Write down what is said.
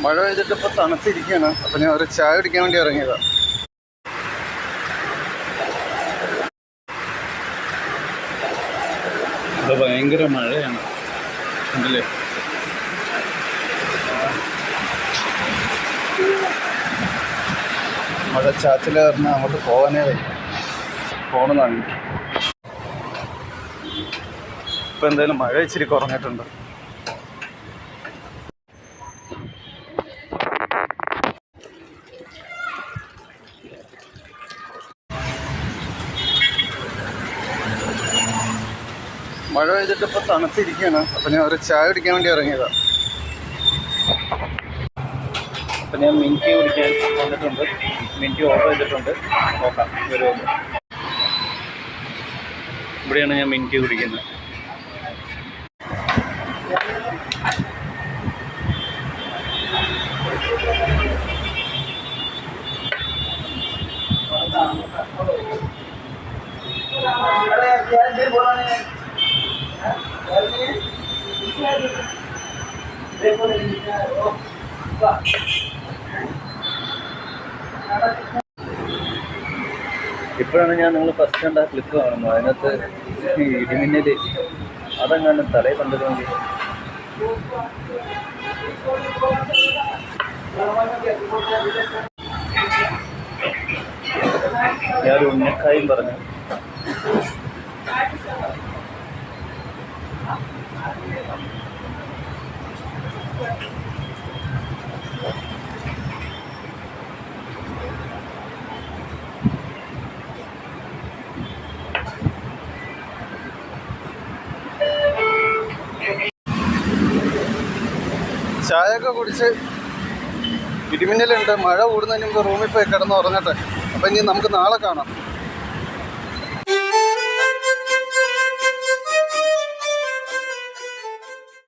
മഴ പെയ്തിട്ട് ഇപ്പോൾ തണുത്തിരിക്കുകയാണ്. അപ്പം ഞാൻ ഒരു ചായ കുടിക്കാൻ വേണ്ടി ഇറങ്ങിയതാണ്. ഇവിടെ ഭയങ്കര മഴയാണ്, ഉണ്ടല്ലേ? മഴ ചാച്ചിൽ കാരണം അങ്ങോട്ട് പോകാനേ പോകണമെന്നാണ്. ഇപ്പം എന്തായാലും മഴ ഇച്ചിരി കുറഞ്ഞിട്ടുണ്ട്. മഴ പെയ്തിട്ട് ഇപ്പോൾ തണുത്തിരിക്കുകയാണ്. അപ്പം ഞാൻ ഒരു ചായ കുടിക്കാൻ വേണ്ടി ഇറങ്ങിയതാണ്. അപ്പം ഞാൻ മിൻറ്റി കുടിക്കാൻ വന്നിട്ടുണ്ട്. മിൻറ്റി ഓർഡർ ചെയ്തിട്ടുണ്ട്. നോക്കാം വരുമോ. ഇവിടെയാണ് ഞാൻ മിൻറ്റി കുടിക്കുന്നത്. ഇപ്പോഴാണ് ഞാൻ നിങ്ങൾ ഫസ്റ്റ് കണ്ട ക്ലിപ്പ് കാണുന്നത്. അതിനകത്ത് ഇടിമിന്നൽ അതെങ്ങാനും തലയിൽ കണ്ടിരുന്നെങ്കിൽ ഞാനൊരു ഉന്നക്കായും പറഞ്ഞു. ചായയൊക്കെ കുടിച്ച് ഇടിമിന്നലുണ്ട്. മഴ കൂടുന്നതിന് മുമ്പ് റൂമിൽ പോയി കിടന്ന് ഉറങ്ങട്ടെ. അപ്പം ഇനി നമുക്ക് നാളെ കാണാം.